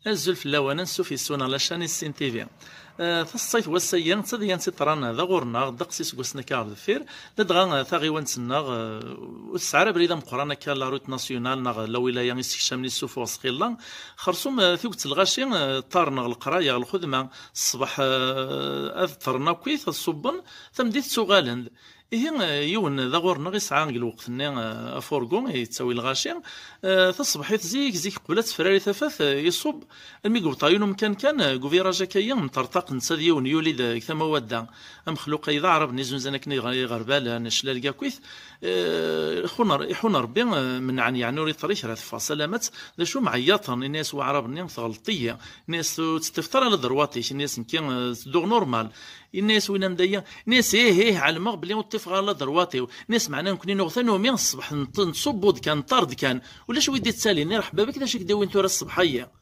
الزلف اللوانا نسوفي السونا لاشاني السين تيفي. تصيف والسيان تديان تطران ذا غورنا دقسيس قوسنا كار دفير لدغا ثاغي وانتسنا والسعر بريدا مقرانا كان لا روت ناسيونال ناغ لا ولايه يستكشامني السوفو وسخيلا خرصوم ثوقت الغاشي طارنا القرايه الخدمه الصباح اذطرنا كويث الصبن تمديت سوغالند إيه يون ذا غورنا غي ساعة الوقت نيا أفورغون يتساوي الغاشي تصبح زيك قبلت فراري ثفاث يصب الميقو طايون مكان كان كوفيراجا كايا مطرطق نساديون يولد ثما ودا مخلوق إذا عرب نيزون زنكني غربالا نشلال كاكويث يحون ربي من يعني نوري طريق راه فاصلامات ذا شو معيطا الناس وعرب نيم غلطيه الناس تستفتر على ذرواتيش الناس كان دوغ نورمال الناس وين مدايا ناس هيه على المغ بلي متفق على ذرواتي ناس معنا نكوني نغثنو مين الصبح نصبود كان طرد كان ولا شو ودي تسالي نرحب بك كذا شك داوين تورا الصبحيه